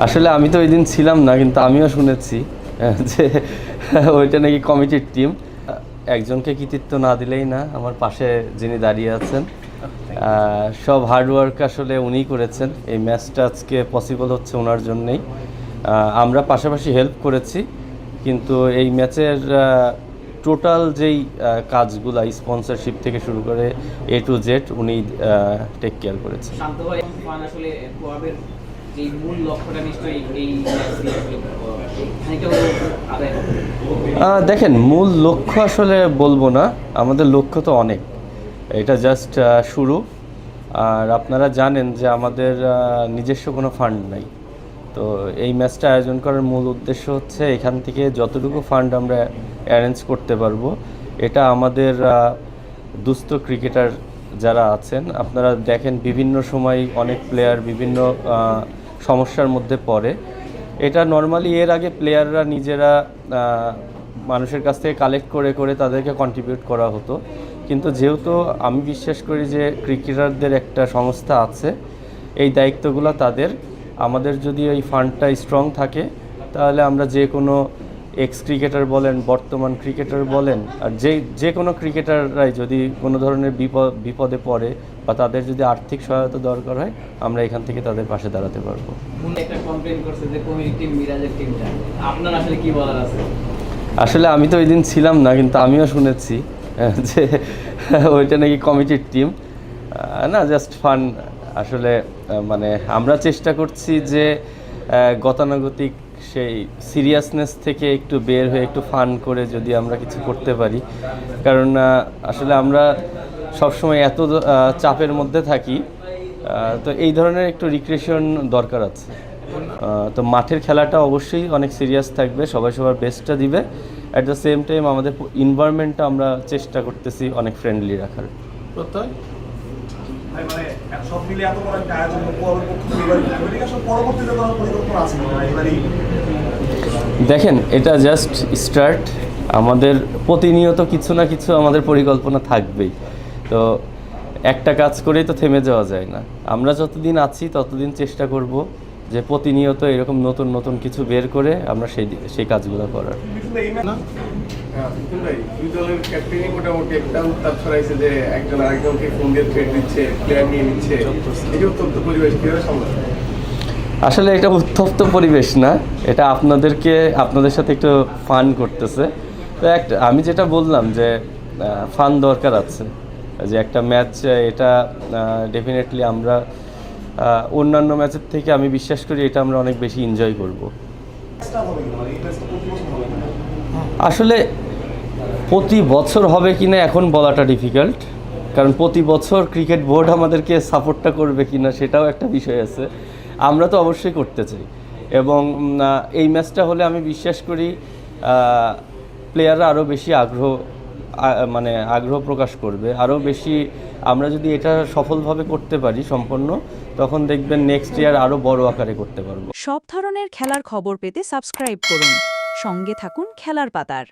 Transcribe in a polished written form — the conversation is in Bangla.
আসলে আমি তো ওই দিন ছিলাম না, কিন্তু আমিও শুনেছি যে ওইটা নাকি কমিটির টিম। একজনকে কৃতিত্ব না দিলেই না, আমার পাশে যিনি দাঁড়িয়ে আছেন সব হার্ডওয়ার্ক আসলে উনিই করেছেন। এই ম্যাচটা আজকে পসিবল হচ্ছে ওনার জন্যেই। আমরা পাশাপাশি হেল্প করেছি, কিন্তু এই ম্যাচের টোটাল যেই কাজগুলা স্পন্সরশিপ থেকে শুরু করে A to Z উনি টেক কেয়ার করেছেন। দেখেন, মূল লক্ষ্য আসলে বলবো না, আমাদের লক্ষ্য তো অনেক, এটা জাস্ট শুরু। আর আপনারা জানেন যে আমাদের নিজস্ব কোনো ফান্ড নাই। তো এই ম্যাচটা আয়োজন করার মূল উদ্দেশ্য হচ্ছে এখান থেকে যতটুকু ফান্ড আমরা অ্যারেঞ্জ করতে পারবো, এটা আমাদের দুস্থ ক্রিকেটার যারা আছেন, আপনারা দেখেন বিভিন্ন সময় অনেক প্লেয়ার বিভিন্ন সমস্যার মধ্যে পড়ে। এটা নর্মালি এর আগে প্লেয়াররা নিজেরা মানুষের কাছ থেকে কালেক্ট করে করে তাদেরকে কন্ট্রিবিউট করা হতো, কিন্তু যেহেতু আমি বিশ্বাস করি যে ক্রিকেটারদের একটা সংস্থা আছে, এই দায়িত্বগুলো তাদের। আমাদের যদি এই ফান্ডটা স্ট্রং থাকে, তাহলে আমরা যে কোনো এক্স ক্রিকেটার বলেন, বর্তমান ক্রিকেটার বলেন, আর যে কোনো ক্রিকেটাররাই যদি কোনো ধরনের বিপদে পড়ে বা তাদের যদি আর্থিক সহায়তা দরকার হয়, আমরা এখান থেকে তাদের পাশে দাঁড়াতে পারবো। আসলে আমি তো ওই দিন ছিলাম না, কিন্তু আমিও শুনেছি যে ওইটা নাকি কমিটির টিম। না, জাস্ট ফান। আসলে মানে আমরা চেষ্টা করছি যে গতানুগতিক সেই সিরিয়াসনেস থেকে একটু বের হয়ে একটু ফান করে যদি আমরা কিছু করতে পারি, কারণ আসলে আমরা সবসময় এত চাপের মধ্যে থাকি, তো এই ধরনের একটু রিক্রিয়েশন দরকার আছে। তো মাঠের খেলাটা অবশ্যই অনেক সিরিয়াস থাকবে, সবাই সবার বেস্টটা দিবে। অ্যাট দ্য সেম টাইম আমাদের এনভায়রনমেন্টটা আমরা চেষ্টা করতেছি অনেক ফ্রেন্ডলি রাখার। দেখেন, এটা জাস্ট স্টার্ট। আমাদের প্রতিনিয়ত কিছু না কিছু আমাদের পরিকল্পনা থাকবেই। তো একটা কাজ করেই তো থেমে যাওয়া যায় না। আমরা যতদিন আছি ততদিন চেষ্টা করব যে প্রতিনিয়ত এরকম নতুন নতুন কিছু বের করে আমরা সেই কাজগুলো করার। আসলে এটা উত্তপ্ত পরিবেশ না, এটা আপনাদের সাথে একটু ফান করতেছে। তো আমি যেটা বললাম যে ফান দরকার আছে, যে একটা ম্যাচ, এটা ডেফিনেটলি আমরা অন্যান্য ম্যাচের থেকে আমি বিশ্বাস করি এটা আমরা অনেক বেশি এনজয় করব। আসলে প্রতি বছর হবে কিনা এখন বলাটা ডিফিকাল্ট, কারণ প্রতি বছর ক্রিকেট বোর্ড আমাদেরকে সাপোর্টটা করবে কিনা সেটাও একটা বিষয় আছে। আমরা তো অবশ্যই করতে চাই, এবং এই ম্যাচটা হলে আমি বিশ্বাস করি প্লেয়াররা আরও বেশি আগ্রহ প্রকাশ করবে, আরও বেশি। আমরা যদি এটা সফলভাবে করতে পারি সম্পন্ন, তখন দেখবেন নেক্সট ইয়ার আরও বড় আকারে করতে পারবো। সব ধরনের খেলার খবর পেতে সাবস্ক্রাইব করুন, সঙ্গে থাকুন খেলার পাতার।